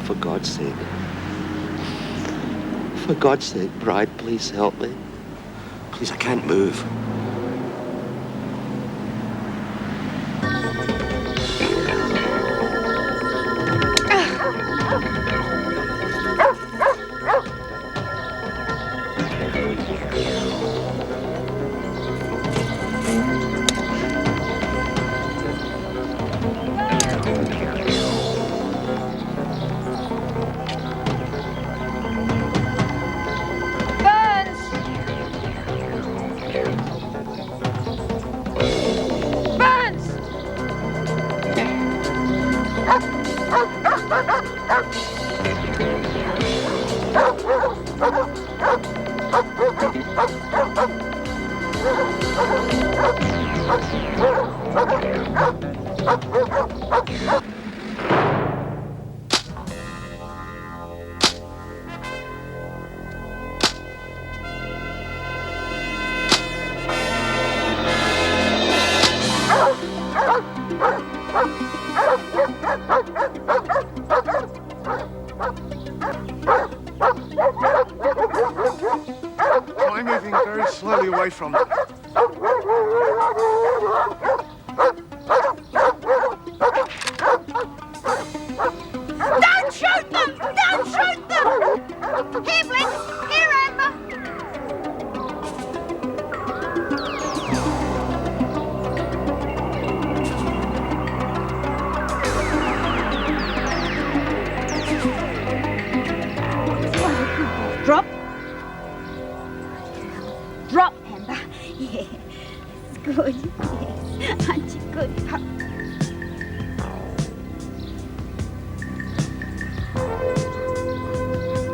for God's sake. For God's sake, Bride, please help me. Please, I can't move. Try moving very slowly away from them. Don't shoot them! Don't shoot them! Here, Blitz! Here, Amber! Drop. Drop, Amber. Yes. Good. Yes. Aren't you good, pup?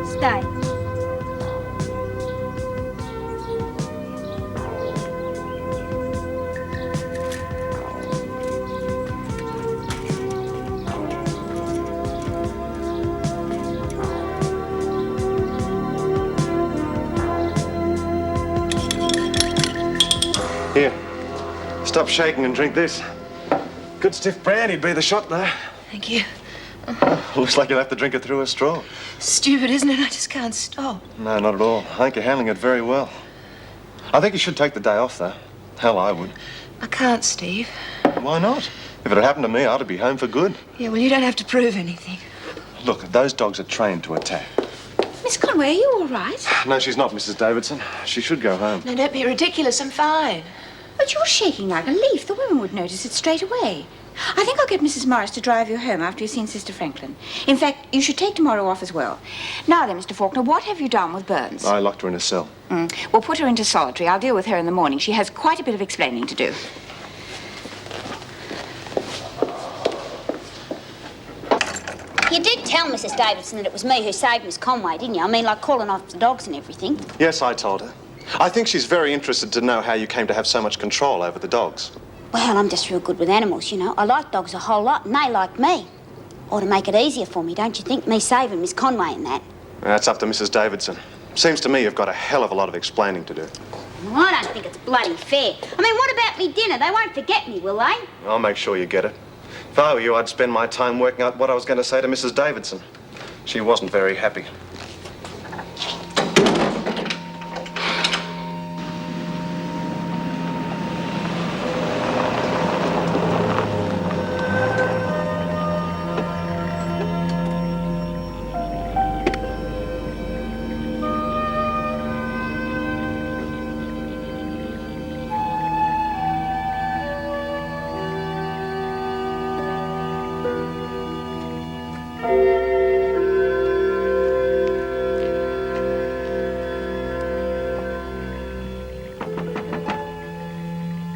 Stay. Here, stop shaking and drink this. Good stiff brandy'd be the shot, though. Thank you. Looks like you'll have to drink it through a straw. Stupid, isn't it? I just can't stop. No, not at all. I think you're handling it very well. I think you should take the day off, though. Hell, I would. I can't, Steve. Why not? If it had happened to me, I'd be home for good. Yeah, well, you don't have to prove anything. Look, those dogs are trained to attack. Miss Conway, are you all right? No, she's not, Mrs. Davidson. She should go home. No, don't be ridiculous. I'm fine. But you're shaking like a leaf. The women would notice it straight away. I think I'll get Mrs. Morris to drive you home after you've seen Sister Franklin. In fact, you should take tomorrow off as well. Now then, Mr. Faulkner, what have you done with Burns? I locked her in a cell. We'll put her into solitary. I'll deal with her in the morning. She has quite a bit of explaining to do. You did tell Mrs. Davidson that it was me who saved Miss Conway, didn't you? I mean, like calling off the dogs and everything. Yes, I told her. I think she's very interested to know how you came to have so much control over the dogs. Well, I'm just real good with animals, you know. I like dogs a whole lot, and they like me. Ought to make it easier for me, don't you think? Me saving Miss Conway and that. That's up to Mrs. Davidson. Seems to me you've got a hell of a lot of explaining to do. Well, I don't think it's bloody fair. I mean, what about me dinner? They won't forget me, will they? I'll make sure you get it. If I were you, I'd spend my time working out what I was going to say to Mrs. Davidson. She wasn't very happy.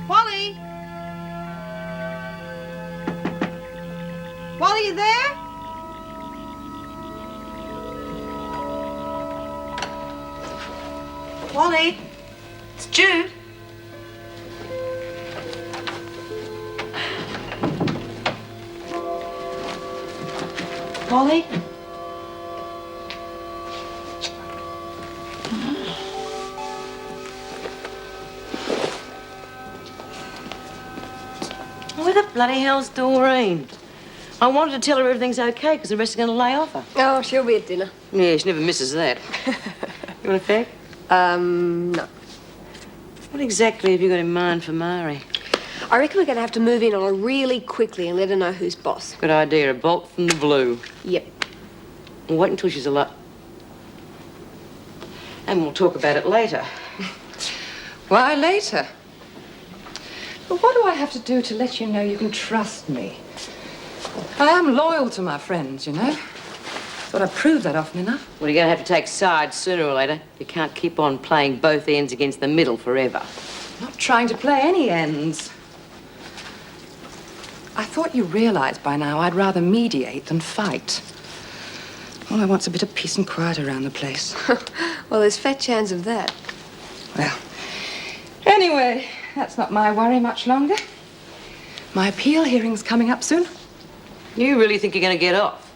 Wally! Wally, you there? Wally, it's Jude. Wally? Where the bloody hell's Doreen? I wanted to tell her everything's okay because the rest are going to lay off her. Oh, she'll be at dinner. Yeah, she never misses that. You want a fag? No. What exactly have you got in mind for Mari? I reckon we're going to have to move in on her really quickly and let her know who's boss. Good idea, a bolt from the blue. Yep. We'll wait until she's a lot. And we'll talk about it later. Why later? But what do I have to do to let you know you can trust me? I am loyal to my friends, you know. Thought I'd prove that often enough. Well, you're going to have to take sides sooner or later. You can't keep on playing both ends against the middle forever. I'm not trying to play any ends. I thought you realized by now I'd rather mediate than fight. All I want's a bit of peace and quiet around the place. Well, there's fat chance of that. Well, anyway, that's not my worry much longer. My appeal hearing's coming up soon. You really think you're going to get off?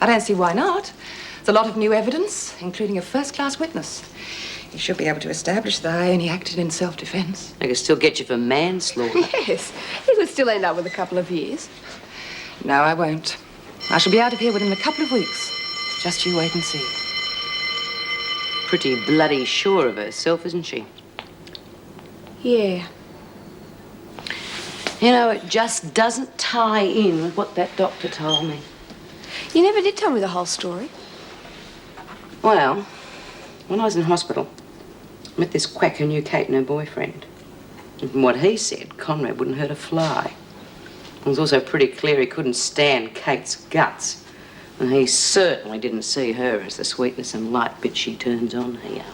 I don't see why not. There's a lot of new evidence, including a first-class witness. You should be able to establish that I only acted in self-defense. They can still get you for manslaughter. Yes, he could still end up with a couple of years. No, I won't. I shall be out of here within a couple of weeks. Just you wait and see. Pretty bloody sure of herself, isn't she? Yeah. You know, it just doesn't tie in with what that doctor told me. You never did tell me the whole story. Well, when I was in hospital, I met this quack who knew Kate and her boyfriend. And from what he said, Conrad wouldn't hurt a fly. It was also pretty clear he couldn't stand Kate's guts. And he certainly didn't see her as the sweetness and light bit she turns on here.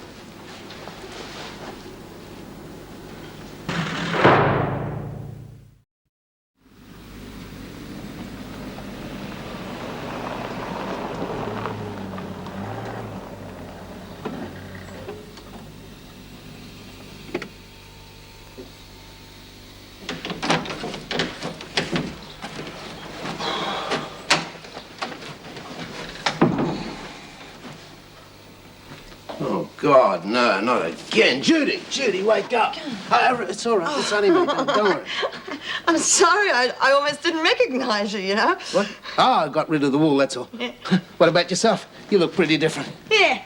Oh, God, no, not again. Judy, wake up. It's all right. It's only me. Don't worry. I'm sorry, I almost didn't recognize you, you know? What? Oh, I got rid of the wool, that's all. Yeah. What about yourself? You look pretty different. Yeah.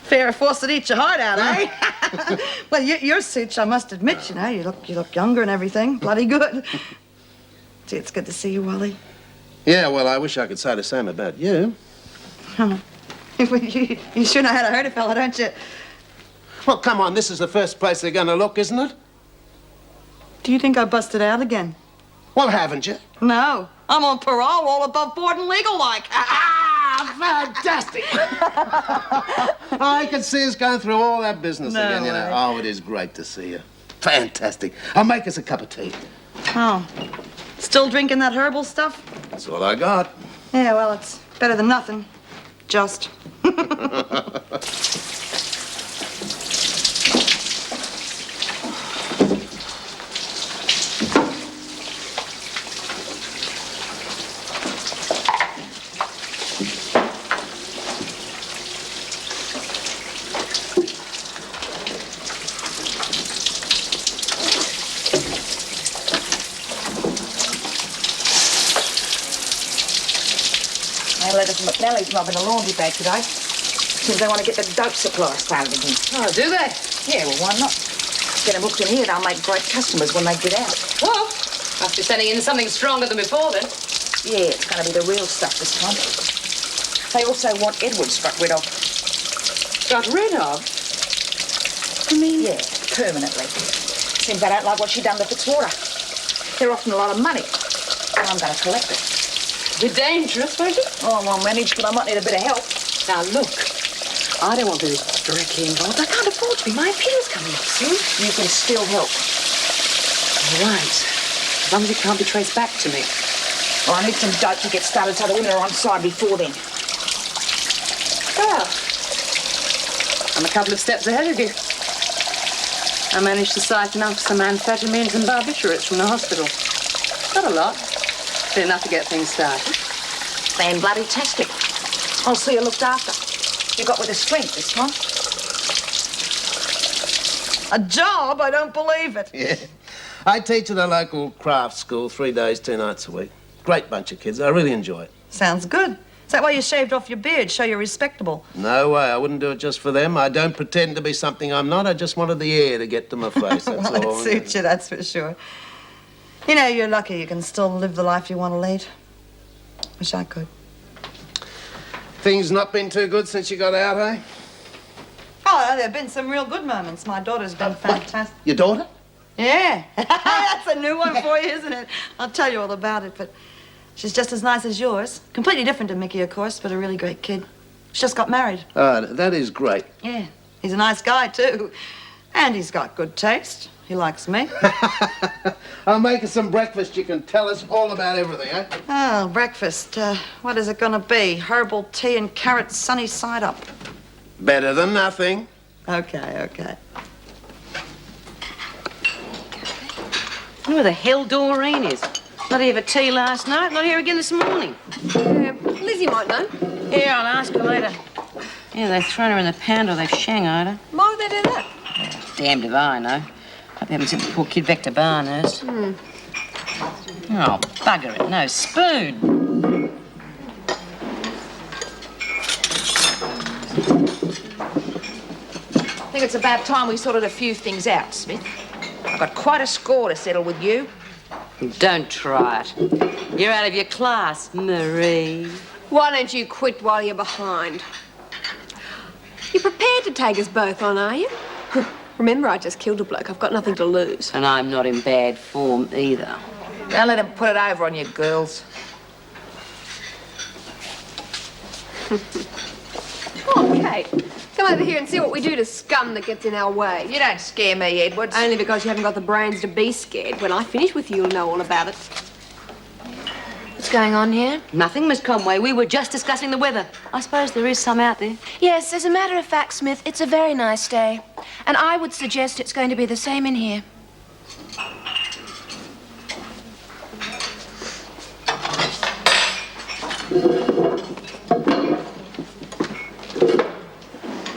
Fair force that eats your heart out, eh? Well, your suits, I must admit, you know, you look younger and everything. Bloody good. Gee, it's good to see you, Wally. Yeah, well, I wish I could say the same about you. Huh. You sure know how to hurt a fella, don't you? Well, come on, this is the first place they're going to look, isn't it? Do you think I busted out again? Well, haven't you? No. I'm on parole, all above board and legal like. Fantastic! I can see us going through all that business No again, you know. way. Oh, it is great to see you. Fantastic. I'll make us a cup of tea. Oh. Still drinking that herbal stuff? That's all I got. Yeah, well, it's better than nothing. Just. Letter from McNally's robbing a laundry bag today. Seems they want to get the dope supply started again. Oh, do they? Yeah, well, why not? Get them hooked in here, they'll make great customers when they get out. Well, must be sending in something stronger than before, then. Yeah, it's going to be the real stuff this time. They also want Edwards got rid of. Got rid of? You mean? Yeah, permanently. Seems they don't like what she done to Fitzwater. They're offering a lot of money, and I'm going to collect it. Be dangerous, won't it? Oh, I won't manage, but I might need a bit of help. Now, look. I don't want to be directly involved. I can't afford to be. My appeal's coming up soon. You can still help. All right. As long as it can't be traced back to me. Well, I need some dope to get started so the women are on side before then. Well, I'm a couple of steps ahead of you. I managed to siphon up some amphetamines and barbiturates from the hospital. Not a lot, but enough to get things started. Fan-bloody-tastic. I'll see you looked after. You got with the strength this time. A job? I don't believe it. Yeah. I teach at a local craft school 3 days, 2 nights a week. Great bunch of kids. I really enjoy it. Sounds good. Is that why you shaved off your beard? Show you're respectable. No way. I wouldn't do it just for them. I don't pretend to be something I'm not. I just wanted the air to get to my face, that's Well, all. it suits you, that's for sure. You know, you're lucky you can still live the life you want to lead. Wish I could. Things not been too good since you got out, eh? Oh, there have been some real good moments. My daughter's been fantastic. Your daughter? Yeah. That's a new one for you, isn't it? I'll tell you all about it, but she's just as nice as yours. Completely different to Mickey, of course, but a really great kid. She just got married. That is great. Yeah. He's a nice guy, too. And he's got good taste. He likes me. I'll make her some breakfast. You can tell us all about everything, eh? Oh, breakfast. What is it gonna be? Herbal tea and carrot sunny side up. Better than nothing. Okay, okay. Where the hell Doreen is? Not here for tea last night, not here again this morning. Lizzie might know. Yeah, I'll ask her later. Yeah, they've thrown her in the pound or they've shanghaied her. Why would they do that? Damned if I know. Hope they haven't sent the poor kid back to Barnhurst. Oh, bugger it, no spoon. I think it's about time we sorted a few things out, Smith. I've got quite a score to settle with you. Don't try it. You're out of your class, Marie. Why don't you quit while you're behind? You're prepared to take us both on, are you? Remember, I just killed a bloke. I've got nothing to lose. And I'm not in bad form either. Don't let him put it over on you, girls. Oh, Kate, come over here and see what we do to scum that gets in our way. You don't scare me, Edwards. Only because you haven't got the brains to be scared. When I finish with you, you'll know all about it. What's going on here? Nothing, Miss Conway. We were just discussing the weather. I suppose there is some out there. Yes, as a matter of fact, Smith, it's a very nice day. And I would suggest it's going to be the same in here.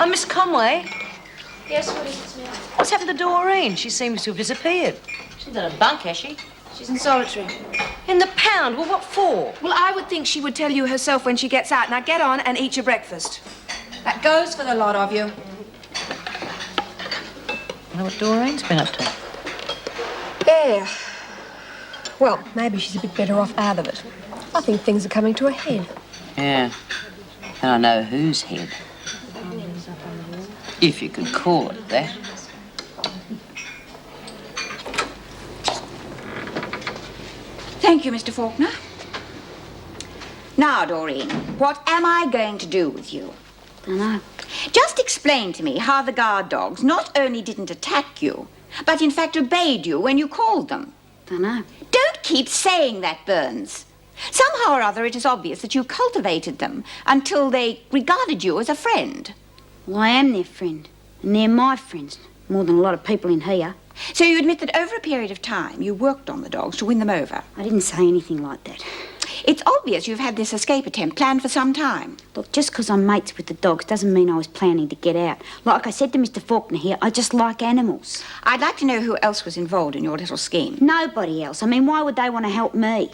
Miss Conway, Yes, what is it, Smith? what's happened to Doreen? She seems to have disappeared. She's in a bunk, has she? She's in solitary. In the pound? Well, what for? Well, I would think she would tell you herself when she gets out. Now get on and eat your breakfast. That goes for the lot of you. I know what Doreen's been up to. Yeah. Well, maybe she's a bit better off out of it. I think things are coming to a head. Yeah. And I know whose head. If you could call it that. Thank you, Mr. Faulkner. Now, Doreen, what am I going to do with you? Dunno. Just explain to me how the guard dogs not only didn't attack you, but in fact obeyed you when you called them. Dunno. Don't keep saying that, Burns. Somehow or other it is obvious that you cultivated them until they regarded you as a friend. Well, I am their friend. And they're my friends. More than a lot of people in here. So you admit that over a period of time you worked on the dogs to win them over? I didn't say anything like that. It's obvious you've had this escape attempt planned for some time. Look, just because I'm mates with the dogs doesn't mean I was planning to get out. Like I said to Mr. Faulkner here, I just like animals. I'd like to know who else was involved in your little scheme. Nobody else. I mean, why would they want to help me?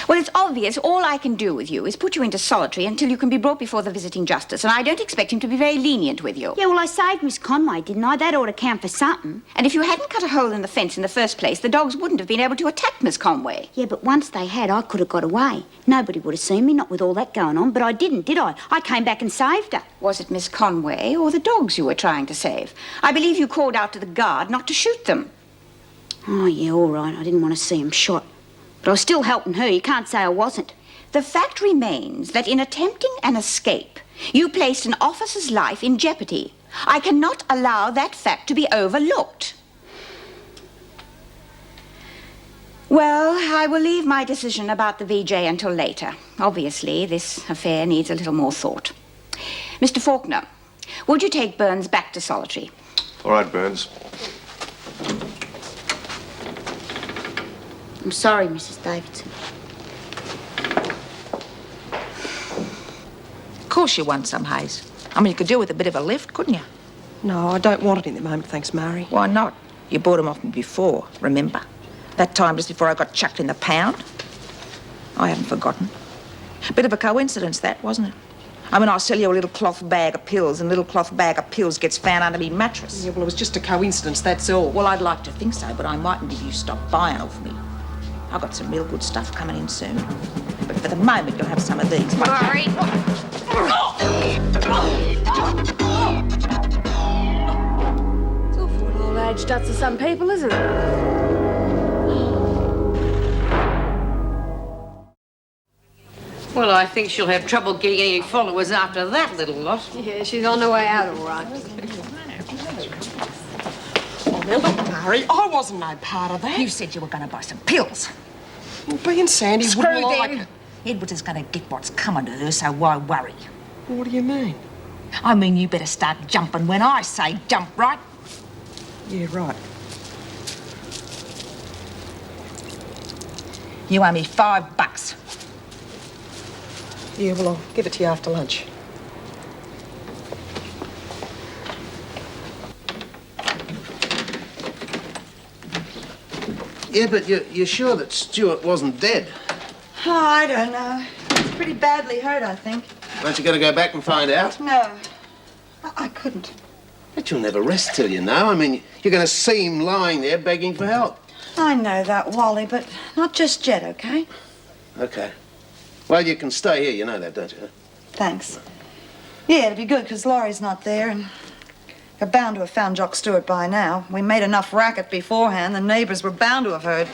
Well, it's obvious all I can do with you is put you into solitary until you can be brought before the visiting justice, and I don't expect him to be very lenient with you. Yeah, well, I saved Miss Conway, didn't I? That ought to count for something. And if you hadn't cut a hole in the fence in the first place, the dogs wouldn't have been able to attack Miss Conway. Yeah, but once they had, I could have got away. Nobody would have seen me, not with all that going on, but I didn't, did I? I came back and saved her. Was it Miss Conway or the dogs you were trying to save? I believe you called out to the guard not to shoot them. Oh, yeah, all right. I didn't want to see him shot. But I was still helping her. You can't say I wasn't. The fact remains that in attempting an escape, you placed an officer's life in jeopardy. I cannot allow that fact to be overlooked. Well, I will leave my decision about the VJ until later. Obviously, this affair needs a little more thought. Mr. Faulkner, would you take Burns back to solitary? All right, Burns. I'm sorry, Mrs. Davidson. Of course you want some, Hayes. I mean, you could do with a bit of a lift, couldn't you? No, I don't want it in the moment, thanks, Mary. Why not? You bought them off me before, remember? That time just before I got chucked in the pound. I haven't forgotten. Bit of a coincidence, that, wasn't it? I mean, I'll sell you a little cloth bag of pills, and a little cloth bag of pills gets found under me mattress. Yeah, well, it was just a coincidence, that's all. Well, I'd like to think so, but I mightn't if you stop buying off me. I've got some real good stuff coming in soon. But for the moment, you'll have some of these. Murray! It's awful what old age does to some people, isn't it? Well, I think she'll have trouble getting any followers after that little lot. Yeah, she's on her way out, all right. Oh, now look, Murray, I wasn't no part of that. You said you were going to buy some pills. Well, being Sandy Screw wouldn't like them. it. Edwards is going to get what's coming to her, so why worry? What do you mean? I mean, you better start jumping when I say jump, right? Yeah, right. You owe me $5. Yeah, well, I'll give it to you after lunch. Yeah, but you're sure that Stuart wasn't dead? Oh, I don't know. He's pretty badly hurt, I think. Aren't you going to go back and find out? No. I couldn't. But you'll never rest till you know. I mean, you're going to see him lying there begging for help. I know that, Wally, but not just yet, okay? Okay. Well, you can stay here, you know that, don't you? Thanks. Yeah, it'd be good, because Laurie's not there, and they're bound to have found Jock Stewart by now. We made enough racket beforehand, the neighbors were bound to have heard.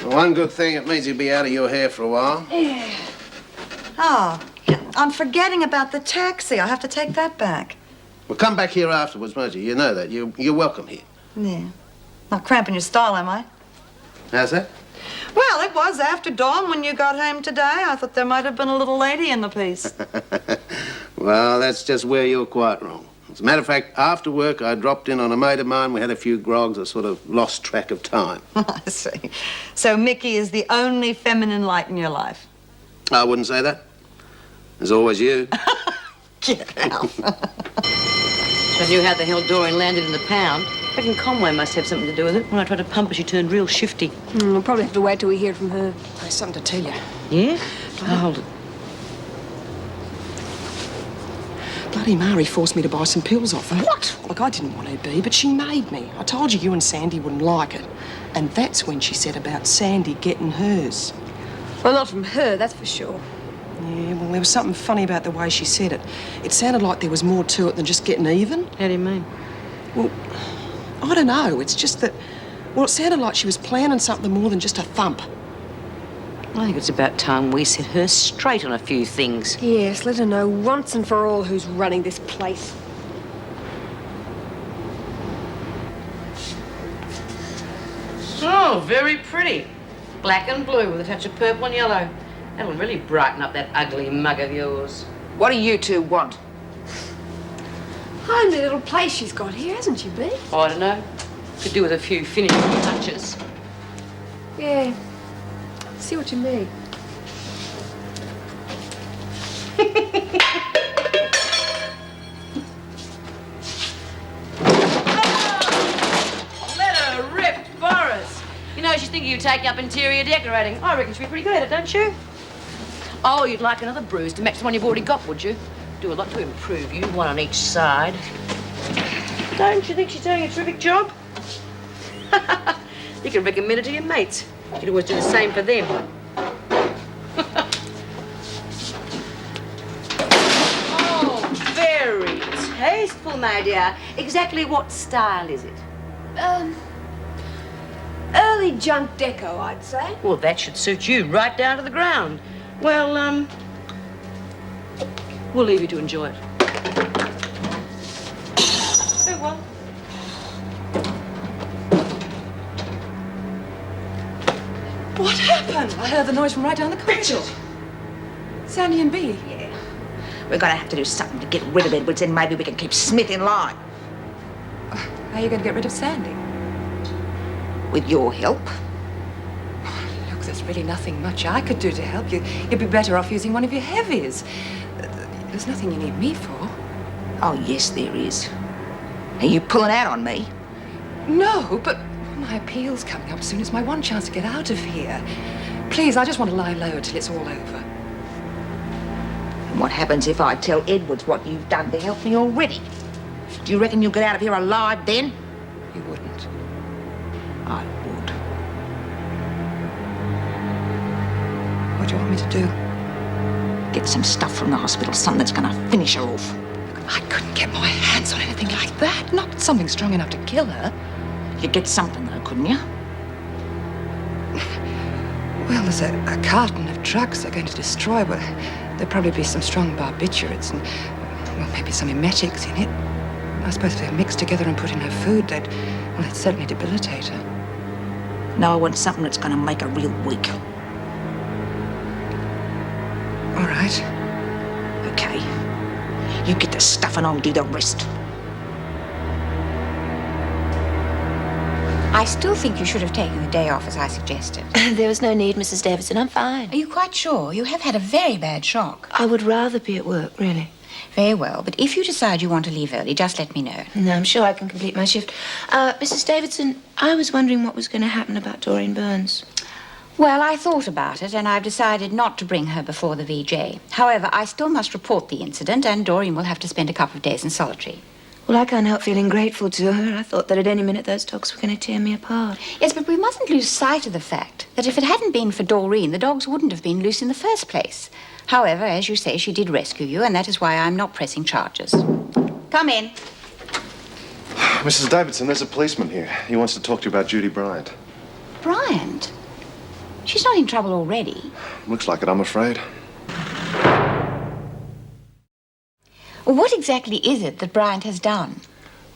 Well, one good thing, it means he'll be out of your hair for a while. Yeah. Oh, I'm forgetting about the taxi. I'll have to take that back. Well, come back here afterwards, won't you? You know that. You're welcome here. Yeah. Not cramping your style, am I? How's that? Well, it was after dawn when you got home today. I thought there might have been a little lady in the piece. Well, that's just where you're quite wrong. As a matter of fact, after work, I dropped in on a mate of mine. We had a few grogs. I sort of lost track of time. I see. So Mickey is the only feminine light in your life? I wouldn't say that. There's always you. Get out. I knew how the hell Doreen landed in the pound. I reckon Conway must have something to do with it. When I tried to pump her, she turned real shifty. We'll probably have to wait till we hear from her. There's something to tell you. Yeah? Oh, hold it. Bloody Mari forced me to buy some pills off her. What? Look, I didn't want to be, but she made me. I told you and Sandy wouldn't like it. And that's when she said about Sandy getting hers. Well, not from her, that's for sure. Yeah, well, there was something funny about the way she said it. It sounded like there was more to it than just getting even. How do you mean? Well, I don't know. It's just that, well, it sounded like she was planning something more than just a thump. I think it's about time we set her straight on a few things. Yes, let her know once and for all who's running this place. Oh, very pretty. Black and blue with a touch of purple and yellow. That'll really brighten up that ugly mug of yours. What do you two want? Homely little place she's got here, hasn't she, Bee? I don't know. Could do with a few finishing touches. Yeah. See what you mean. Let her rip, Boris. You know, she's thinking you taking up interior decorating. I reckon she'd be pretty good at it, don't you? Oh, you'd like another bruise to match the one you've already got, would you? Do a lot to improve you, one on each side. Don't you think she's doing a terrific job? You can recommend it to your mates. You could always do the same for them. Oh, very tasteful, my dear. Exactly what style is it? Early junk deco, I'd say. Well, that should suit you right down to the ground. Well, we'll leave you to enjoy it. Very well. What happened? I heard the noise from right down the corridor. Sandy and Bee. Yeah. We're going to have to do something to get rid of Edwards, and maybe we can keep Smith in line. How are you going to get rid of Sandy? With your help. Look, there's really nothing much I could do to help you. You'd be better off using one of your heavies. There's nothing you need me for. Oh, yes, there is. Are you pulling out on me? No, but my appeal's coming up soon. It's my one chance to get out of here. Please, I just want to lie low till it's all over. And what happens if I tell Edwards what you've done to help me already? Do you reckon you'll get out of here alive then? You wouldn't. I would. What do you want me to do? Get some stuff from the hospital, something that's going to finish her off. I couldn't get my hands on anything like that. Not something strong enough to kill her. You'd get something, though, couldn't you? Well, there's a carton of drugs they're going to destroy. Well, there'll probably be some strong barbiturates and, well, maybe some emetics in it. I suppose if they're mixed together and put in her food, they'd certainly debilitate her. No, I want something that's going to make her real weak. All right. Okay. You get the stuff and I'll do the rest. I still think you should have taken the day off as I suggested. There was no need, Mrs. Davidson. I'm fine. Are you quite sure? You have had a very bad shock. I would rather be at work, really. Very well, but if you decide you want to leave early, just let me know. No, I'm sure I can complete my shift. Mrs. Davidson, I was wondering what was going to happen about Doreen Burns. Well, I thought about it, and I've decided not to bring her before the VJ. However, I still must report the incident, and Doreen will have to spend a couple of days in solitary. Well, I can't help feeling grateful to her. I thought that at any minute those dogs were going to tear me apart. Yes, but we mustn't lose sight of the fact that if it hadn't been for Doreen, the dogs wouldn't have been loose in the first place. However, as you say, she did rescue you, and that is why I'm not pressing charges. Come in. Mrs. Davidson, there's a policeman here. He wants to talk to you about Judy Bryant. Bryant? She's not in trouble already. Looks like it, I'm afraid. What exactly is it that Bryant has done?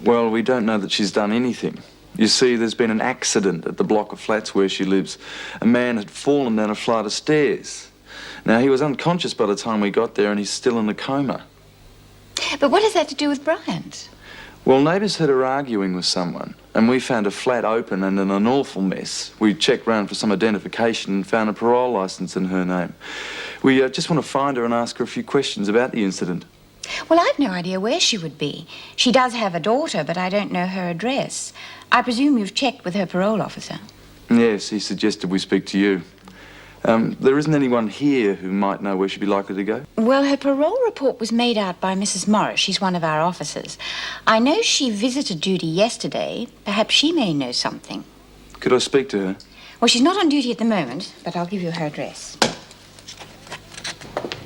Well, we don't know that she's done anything. You see, there's been an accident at the block of flats where she lives. A man had fallen down a flight of stairs. Now, he was unconscious by the time we got there, and he's still in a coma. But what has that to do with Bryant? Well, neighbours heard her arguing with someone, and we found a flat open and in an awful mess. We checked round for some identification and found a parole licence in her name. We just want to find her and ask her a few questions about the incident. Well, I've no idea where she would be. She does have a daughter, but I don't know her address. I presume you've checked with her parole officer. Yes, he suggested we speak to you. There isn't anyone here who might know where she'd be likely to go? Well, her parole report was made out by Mrs. Morris. She's one of our officers. I know she visited Judy yesterday. Perhaps she may know something. Could I speak to her? Well, she's not on duty at the moment, but I'll give you her address.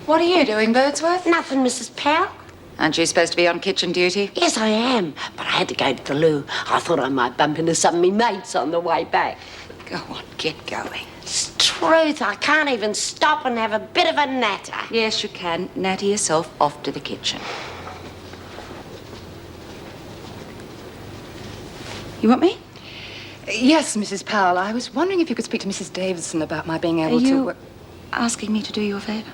What are you doing, Birdsworth? Nothing, Mrs. Powell. Aren't you supposed to be on kitchen duty? Yes, I am. But I had to go to the loo. I thought I might bump into some of me mates on the way back. Go on, get going. It's truth. I can't even stop and have a bit of a natter. Yes, you can. Natter yourself off to the kitchen. You want me? Yes, Mrs. Powell. I was wondering if you could speak to Mrs. Davidson about my being able Are you to... asking me to do you a favour?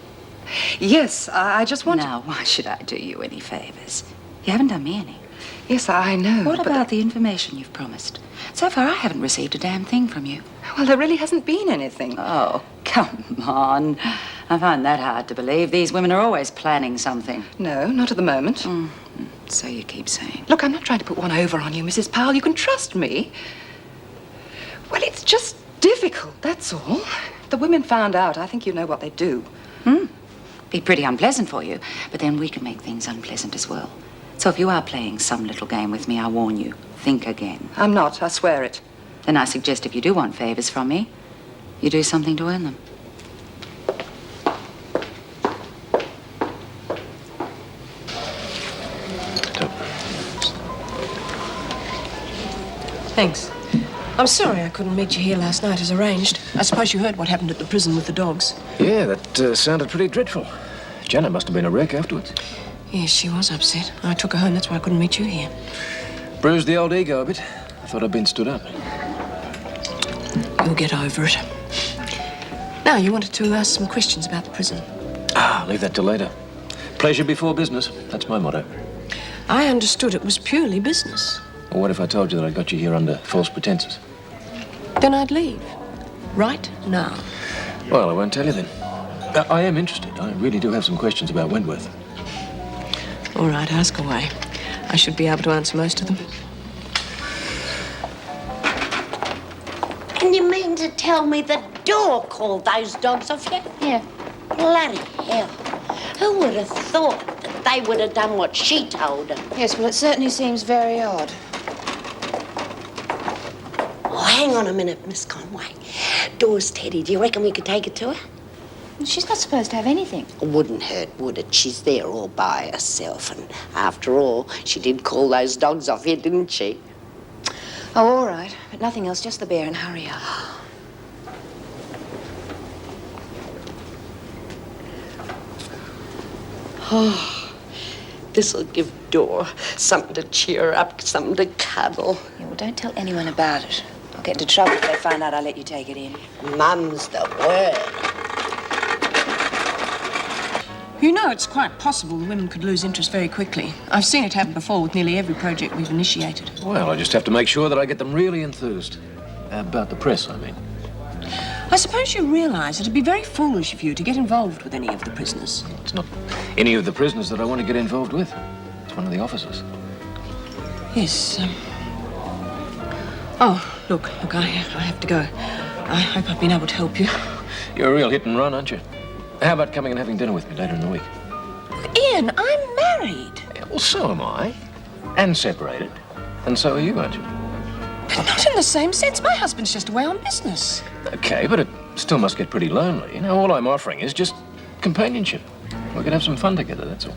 Yes, I just want Now, why should I do you any favours? You haven't done me any. Yes, I know. What but about the information you've promised? So far, I haven't received a damn thing from you. Well, there really hasn't been anything. Oh, come on. I find that hard to believe. These women are always planning something. No, not at the moment. So you keep saying. Look, I'm not trying to put one over on you, Mrs. Powell. You can trust me. Well, it's just difficult, that's all. If the women found out, I think you know what they'd do. Be pretty unpleasant for you, but then we can make things unpleasant as well. So if you are playing some little game with me, I warn you, think again. I'm not, I swear it. Then I suggest if you do want favours from me, you do something to earn them. Thanks. I'm sorry I couldn't meet you here last night as arranged. I suppose you heard what happened at the prison with the dogs. Yeah, that sounded pretty dreadful. Janet must have been a wreck afterwards. Yes, she was upset. I took her home, that's why I couldn't meet you here. Bruised the old ego a bit. I thought I'd been stood up. You'll get over it. Now, you wanted to ask some questions about the prison. Leave that till later. Pleasure before business. That's my motto. I understood it was purely business. Well, what if I told you that I got you here under false pretenses? Then I'd leave. Right now. Well, I won't tell you then. I am interested. I really do have some questions about Wentworth. All right, ask away. I should be able to answer most of them. you mean to tell me the door called those dogs off you? Yeah. Bloody hell. Who would have thought that they would have done what she told them? Yes, well, it certainly seems very odd. Oh, hang on a minute, Miss Conway. Door's Teddy. Do you reckon we could take it to her? She's not supposed to have anything. Wouldn't hurt, would it? She's there all by herself. And after all, she did call those dogs off you, didn't she? Oh, all right. But nothing else, just the bear, and hurry up. Oh, this'll give Dor something to cheer her up, something to cuddle. Yeah, well, don't tell anyone about it. I'll get into trouble if they find out I let you take it in. Mum's the word. You know, it's quite possible the women could lose interest very quickly. I've seen it happen before with nearly every project we've initiated. Well, I just have to make sure that I get them really enthused. About the press, I mean. I suppose you realise it'd be very foolish of you to get involved with any of the prisoners. It's not any of the prisoners that I want to get involved with. It's one of the officers. Yes, Oh, look, I have to go. I hope I've been able to help you. You're a real hit and run, aren't you? How about coming and having dinner with me later in the week? Ian, I'm married. Yeah, well, so am I. And separated. And so are you, aren't you? But not in the same sense. My husband's just away on business. Okay, but it still must get pretty lonely. You know, all I'm offering is just companionship. We can have some fun together, that's all.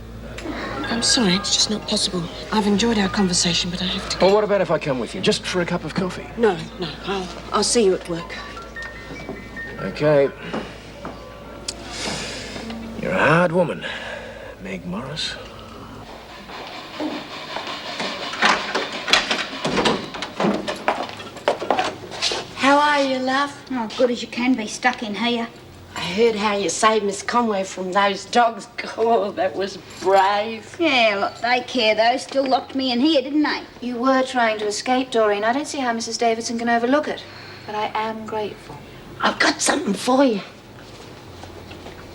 I'm sorry, it's just not possible. I've enjoyed our conversation, but I have to go. Well, what about if I come with you, just for a cup of coffee? No, I'll see you at work. Okay. You're a hard woman, Meg Morris. How are you, love? Oh, good as you can be stuck in here. I heard how you saved Miss Conway from those dogs. Oh, that was brave. Yeah, look, they care, though. Still locked me in here, didn't they? You were trying to escape, Doreen. I don't see how Mrs. Davidson can overlook it. But I am grateful. I've got something for you.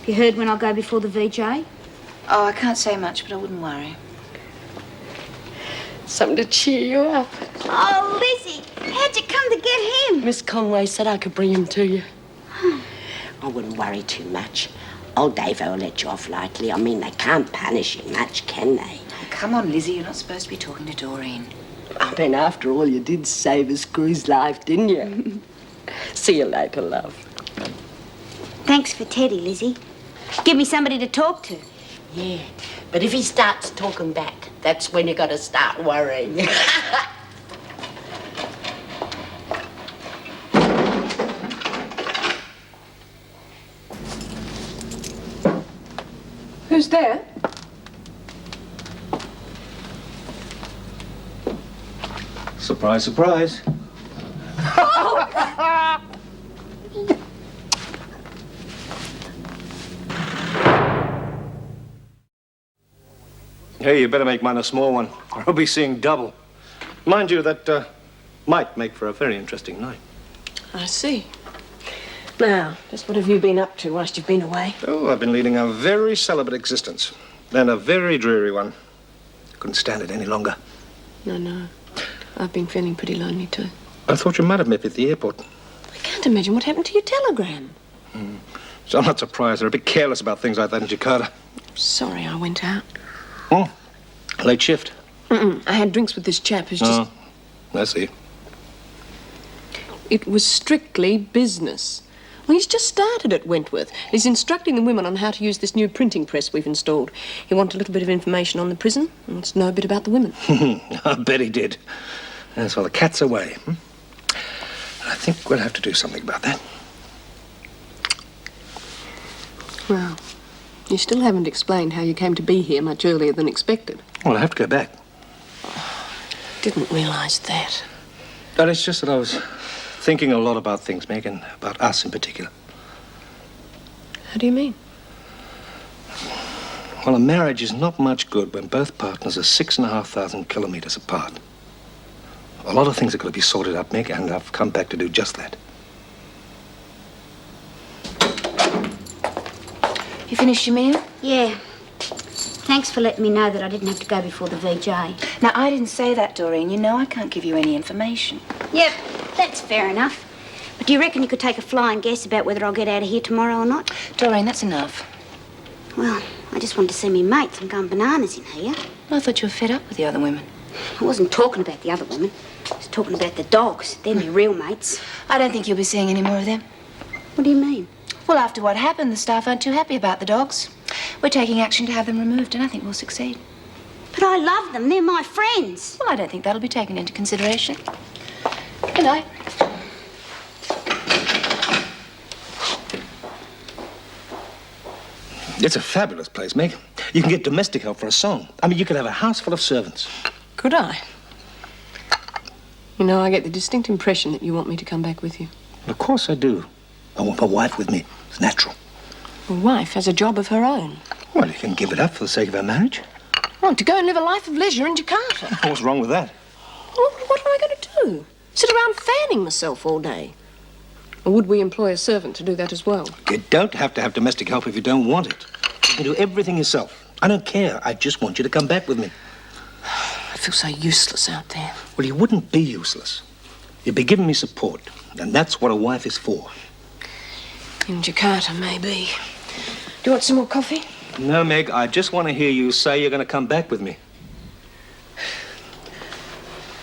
You heard when I'll go before the VJ? Oh, I can't say much, but I wouldn't worry. Something to cheer you up. Oh, Lizzie, how'd you come to get him? Miss Conway said I could bring him to you. I wouldn't worry too much. Old Davo will let you off lightly. I mean, they can't punish you much, can they? Oh, come on, Lizzie. You're not supposed to be talking to Doreen. I mean, after all, you did save a screw's life, didn't you? See you later, love. Thanks for Teddy, Lizzie. Give me somebody to talk to. Yeah, but if he starts talking back, that's when you got to start worrying. Who's there? Surprise, surprise. Hey, you better make mine a small one, or I'll be seeing double. Mind you, that might make for a very interesting night. I see. Now, just what have you been up to whilst you've been away? Oh, I've been leading a very celibate existence, and a very dreary one. Couldn't stand it any longer. No. I've been feeling pretty lonely, too. I thought you might have met me at the airport. I can't imagine what happened to your telegram. So I'm not surprised. They're a bit careless about things like that in Jakarta. Sorry I went out. Oh, late shift. I had drinks with this chap who's just... I see. It was strictly business. Well, he's just started at Wentworth. He's instructing the women on how to use this new printing press we've installed. He wanted a little bit of information on the prison and wants to know a bit about the women. I bet he did. Yes, well, the cat's away. I think we'll have to do something about that. Well, you still haven't explained how you came to be here much earlier than expected. Well, I have to go back. Didn't realise that. But it's just that I was thinking a lot about things, Meg, and about us in particular. How do you mean? Well, a marriage is not much good when both partners are 6,500 kilometers apart. A lot of things are going to be sorted out, Meg, and I've come back to do just that. You finished your meal? Yeah. Thanks for letting me know that I didn't have to go before the VJ. Now, I didn't say that, Doreen. You know I can't give you any information. Yep, that's fair enough. Do you reckon you could take a flying guess about whether I'll get out of here tomorrow or not? Doreen, that's enough. Well, I just wanted to see me mates. I'm going bananas in here. I thought you were fed up with the other women. I wasn't talking about the other women. I was talking about the dogs. They're my real mates. I don't think you'll be seeing any more of them. What do you mean? Well, after what happened, the staff aren't too happy about the dogs. We're taking action to have them removed, and I think we'll succeed. But I love them. They're my friends. Well, I don't think that'll be taken into consideration. Good night. It's a fabulous place, Meg. You can get domestic help for a song. I mean, you could have a house full of servants. Could I? You know, I get the distinct impression that you want me to come back with you. Of course I do. I want my wife with me. It's natural. Your wife has a job of her own. Well, you can give it up for the sake of our marriage. Well, to go and live a life of leisure in Jakarta. What's wrong with that? Well, what am I going to do? Sit around fanning myself all day? Or would we employ a servant to do that as well? You don't have to have domestic help if you don't want it. You can do everything yourself. I don't care. I just want you to come back with me. I feel so useless out there. Well, you wouldn't be useless. You'd be giving me support. And that's what a wife is for. In Jakarta, maybe. Do you want some more coffee? No, Meg, I just want to hear you say you're going to come back with me.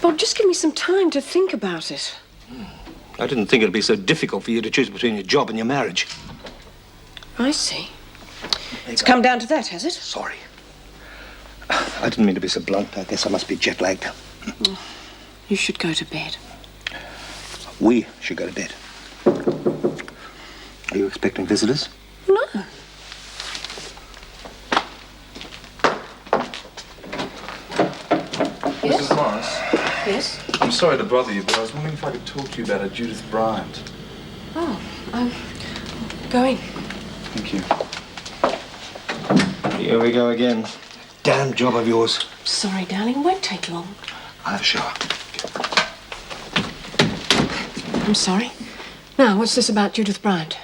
Bob, just give me some time to think about it. I didn't think it'd be so difficult for you to choose between your job and your marriage. I see. It's come down to that, has it? Sorry. I didn't mean to be so blunt. I guess I must be jet-lagged. You should go to bed. We should go to bed. Are you expecting visitors? No. Mrs. Morris? Yes? I'm sorry to bother you, but I was wondering if I could talk to you about a Judith Bryant. Oh, go in. Thank you. Here we go again. Damn job of yours. Sorry, darling. It won't take long. I'll have a shower. I'm sorry. Now, what's this about Judith Bryant?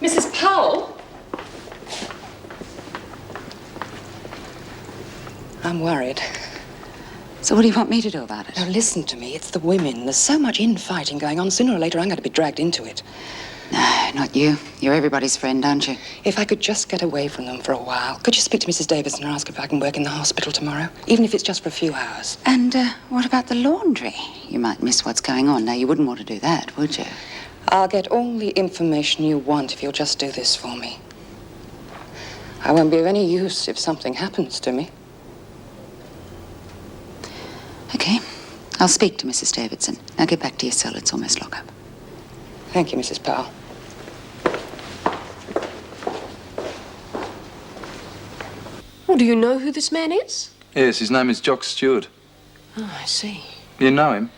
Mrs. Powell? I'm worried. So what do you want me to do about it? Now, listen to me. It's the women. There's so much infighting going on. Sooner or later, I'm going to be dragged into it. No, not you. You're everybody's friend, aren't you? If I could just get away from them for a while. Could you speak to Mrs. Davidson and ask if I can work in the hospital tomorrow? Even if it's just for a few hours. And what about the laundry? You might miss what's going on. Now, you wouldn't want to do that, would you? I'll get all the information you want if you'll just do this for me. I won't be of any use if something happens to me. Okay. I'll speak to Mrs. Davidson. Now get back to your cell. It's almost lock-up. Thank you, Mrs. Powell. Well, do you know who this man is? Yes, his name is Jock Stewart. Oh, I see. You know him?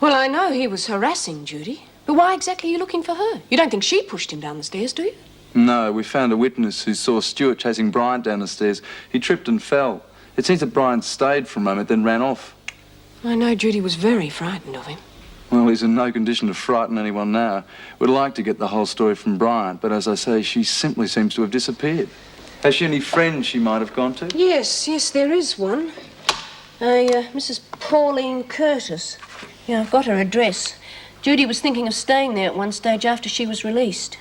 Well, I know he was harassing Judy. But why exactly are you looking for her? You don't think she pushed him down the stairs, do you? No, we found a witness who saw Stewart chasing Bryant down the stairs. He tripped and fell. It seems that Bryant stayed for a moment, then ran off. I know Judy was very frightened of him. Well, he's in no condition to frighten anyone now. We'd like to get the whole story from Bryant, but as I say, she simply seems to have disappeared. Has she any friends she might have gone to? Yes, there is one. Mrs. Pauline Curtis. Yeah, I've got her address. Judy was thinking of staying there at one stage after she was released.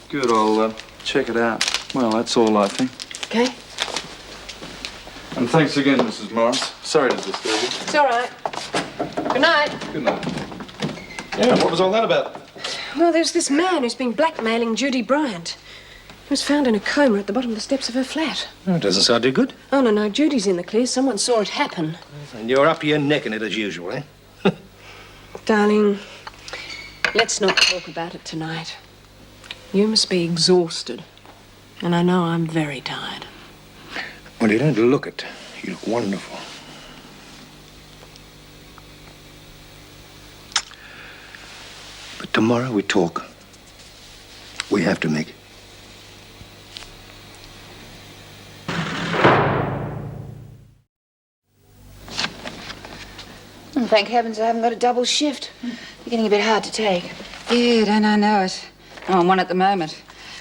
Good, I'll check it out. Well, that's all, I think. Okay. And thanks again, Mrs. Morris. Sorry to disturb you. It's all right. Good night. Good night. Yeah, what was all that about? Well, there's this man who's been blackmailing Judy Bryant. He was found in a coma at the bottom of the steps of her flat. Oh, it doesn't sound too good. Oh, no, Judy's in the clear. Someone saw it happen. And you're up to your neck in it as usual, eh? Darling, let's not talk about it tonight. You must be exhausted. And I know I'm very tired. Well, you don't look it. You look wonderful. But tomorrow we talk. We have to make it. Oh, thank heavens I haven't got a double shift. You're getting a bit hard to take. Yeah, don't I know it? I'm on one at the moment.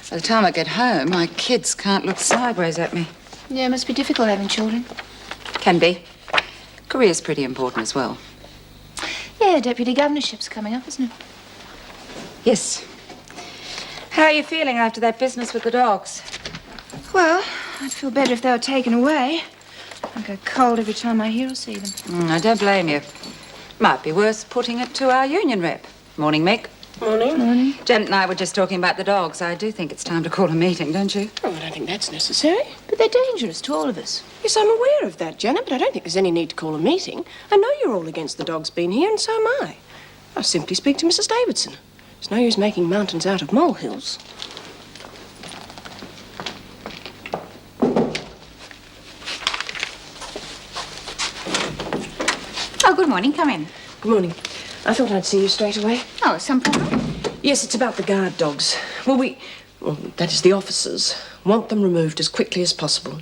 By the time I get home, my kids can't look sideways at me. Yeah, it must be difficult having children. Can be. Career's pretty important as well. Yeah, deputy governorship's coming up, isn't it? Yes. How are you feeling after that business with the dogs? Well, I'd feel better if they were taken away. I go cold every time I hear or see them. I don't blame you. Might be worth putting it to our union rep. Morning, Mick. Morning. Morning. Janet and I were just talking about the dogs. I do think it's time to call a meeting, don't you? Oh, I don't think that's necessary. But they're dangerous to all of us. Yes, I'm aware of that, Janet, but I don't think there's any need to call a meeting. I know you're all against the dogs being here, and so am I. I'll simply speak to Mrs. Davidson. There's no use making mountains out of molehills. Oh, good morning. Come in. Good morning. I thought I'd see you straight away. Oh, some problem? Yes, it's about the guard dogs. Well, that is the officers, want them removed as quickly as possible.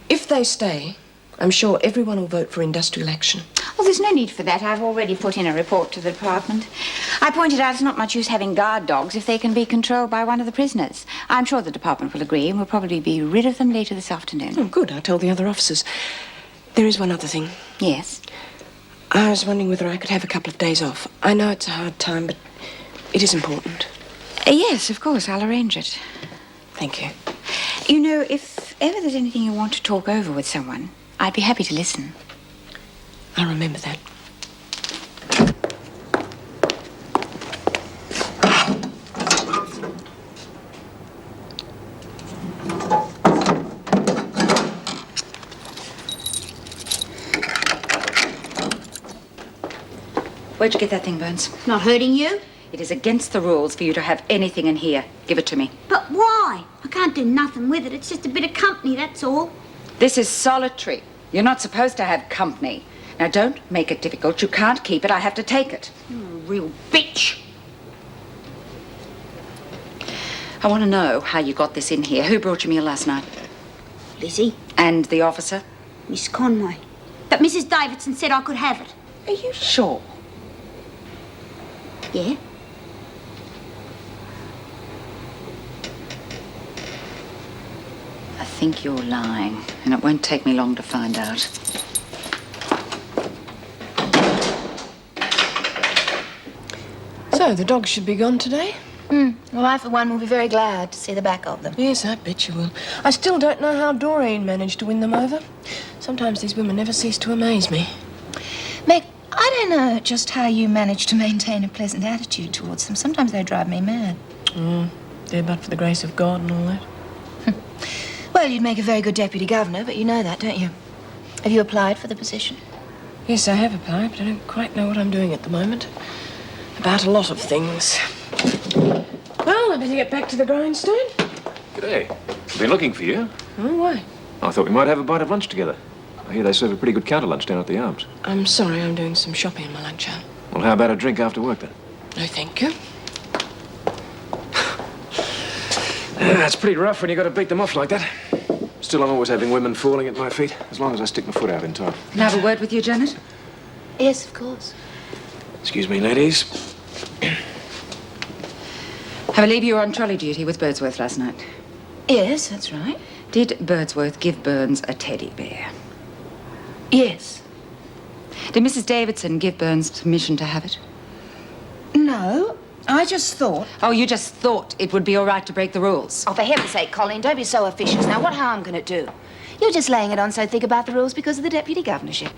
If they stay, I'm sure everyone will vote for industrial action. Well, there's no need for that. I've already put in a report to the department. I pointed out it's not much use having guard dogs if they can be controlled by one of the prisoners. I'm sure the department will agree and we'll probably be rid of them later this afternoon. Oh, good. I told the other officers. There is one other thing. Yes? I was wondering whether I could have a couple of days off. I know it's a hard time, but it is important. Yes, of course. I'll arrange it. Thank you. You know, if ever there's anything you want to talk over with someone, I'd be happy to listen. I'll remember that. Where'd you get that thing, Burns? Not hurting you? It is against the rules for you to have anything in here. Give it to me. But why? I can't do nothing with it. It's just a bit of company, that's all. This is solitary. You're not supposed to have company. Now, don't make it difficult. You can't keep it. I have to take it. You're a real bitch. I want to know how you got this in here. Who brought your meal last night? Lizzie. And the officer? Miss Conway. But Mrs. Davidson said I could have it. Are you sure? Yeah? I think you're lying, and it won't take me long to find out. So, the dogs should be gone today? Well, I, for one, will be very glad to see the back of them. Yes, I bet you will. I still don't know how Doreen managed to win them over. Sometimes these women never cease to amaze me. Meg, I don't know just how you manage to maintain a pleasant attitude towards them. Sometimes they drive me mad. They're but for the grace of God and all that. Well, you'd make a very good deputy governor, but you know that, don't you? Have you applied for the position? Yes, I have applied, but I don't quite know what I'm doing at the moment. About a lot of things. Well, I better get back to the grindstone. G'day. I've been looking for you. Oh, why? I thought we might have a bite of lunch together. I hear they serve a pretty good counter lunch down at the Arms. I'm sorry, I'm doing some shopping in my lunch hour. Well, how about a drink after work then? No, thank you. It's pretty rough when you got to beat them off like that. Still, I'm always having women falling at my feet, as long as I stick my foot out in time. Can I have a word with you, Janet? Yes, of course. Excuse me, ladies. I believe you were on trolley duty with Birdsworth last night. Yes, that's right. Did Birdsworth give Burns a teddy bear? Yes. Did Mrs. Davidson give Burns permission to have it? No, I just thought... Oh, you just thought it would be all right to break the rules? Oh, for heaven's sake, Colleen, don't be so officious. Now, what harm can it do? You're just laying it on so thick about the rules because of the deputy governorship.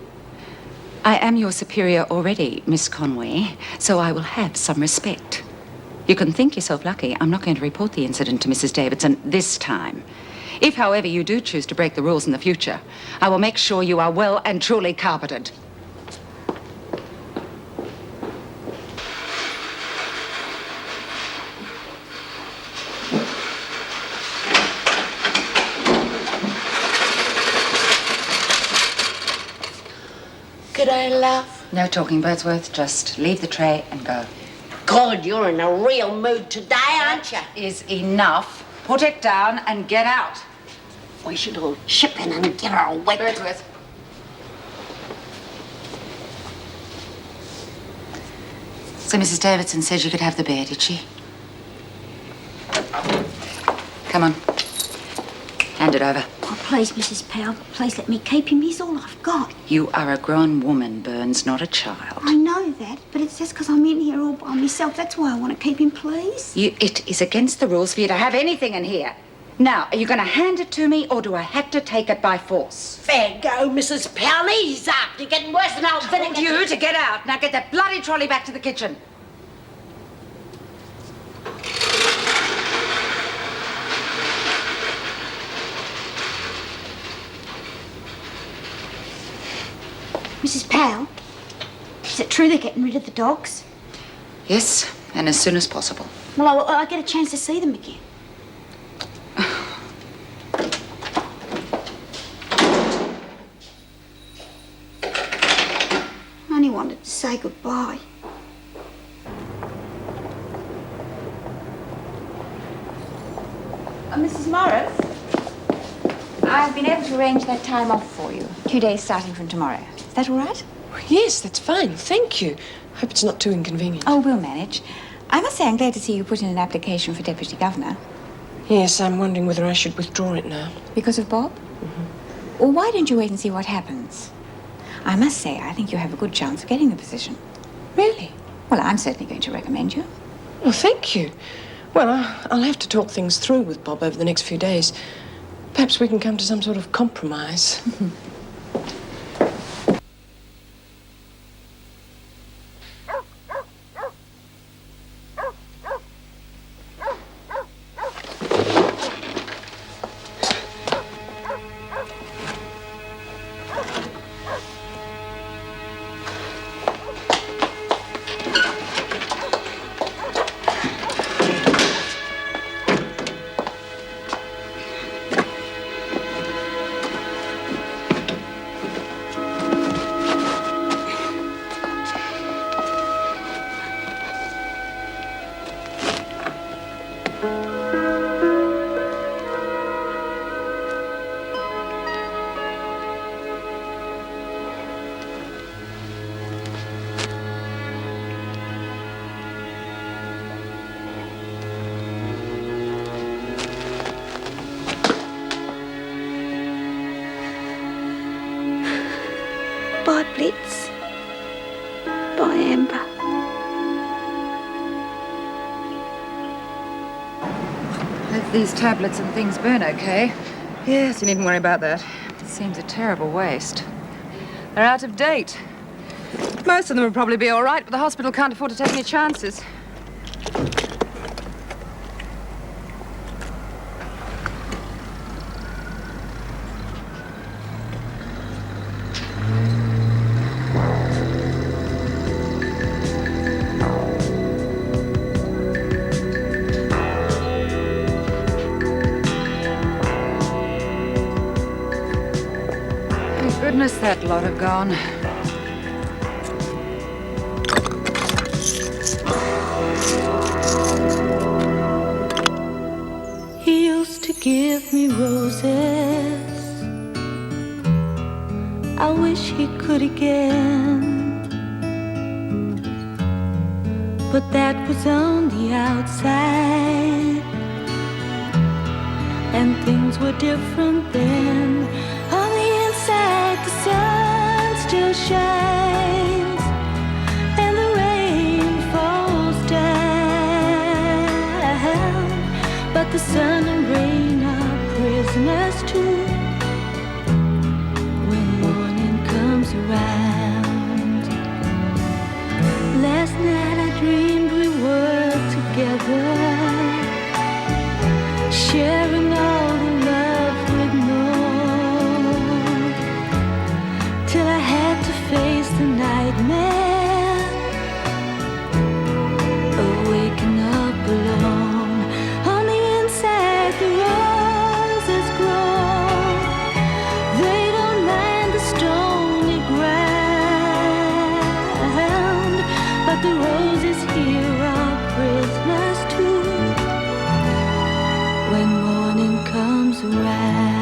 I am your superior already, Miss Conway, so I will have some respect. You can think yourself lucky I'm not going to report the incident to Mrs. Davidson this time. If, however, you do choose to break the rules in the future, I will make sure you are well and truly carpeted. Good day, love. No talking, Birdsworth. Just leave the tray and go. God, you're in a real mood today, aren't you? Is enough. Put it down and get out. We should all chip in and get her wet. Birdsworth. So Mrs. Davidson said you could have the bear, did she? Come on. Hand it over. Oh, Please, Mrs. Powell, please let me keep him. He's all I've got. You are a grown woman, Burns, not a child. I know that, but it's just because I'm in here all by myself. That's why I want to keep him, please. It is against the rules for you to have anything in here. Now, are you going to hand it to me, or do I have to take it by force? Fair go, Mrs. Powell. Ease up. You're getting worse than old vinegar. I told you to get out. Now get that bloody trolley back to the kitchen. Mrs. Powell, is it true they're getting rid of the dogs? Yes, and as soon as possible. Well, I get a chance to see them again. I only wanted to say goodbye. Mrs. Morris, I've been able to arrange that time off for you. 2 days starting from tomorrow. Is that all right? Yes, that's fine. Thank you. Hope it's not too inconvenient. Oh, we'll manage. I must say I'm glad to see you put in an application for Deputy Governor. Yes, I'm wondering whether I should withdraw it now. Because of Bob? Well, why don't you wait and see what happens? I must say, I think you have a good chance of getting the position. Really? Well, I'm certainly going to recommend you. Well, thank you. Well, I'll have to talk things through with Bob over the next few days. Perhaps we can come to some sort of compromise. Bye, Blitz. Bye, Amber. Hope these tablets and things burn okay. Yes, you needn't worry about that. It seems a terrible waste. They're out of date. Most of them will probably be all right, but the hospital can't afford to take any chances. Thank goodness that lot have gone. He used to give me roses. I wish he could again. But that was on the outside, and things were different then. On the inside, the sun still shines, and the rain falls down. But the sun and rain are prisoners too when morning comes around. Last night I dreamed we were together, sharing all the love we'd known, till I had to face the nightmare of waking up alone. On the inside, the roses grow. They don't mind the stony ground, but the roses here are prisoners too when morning comes around.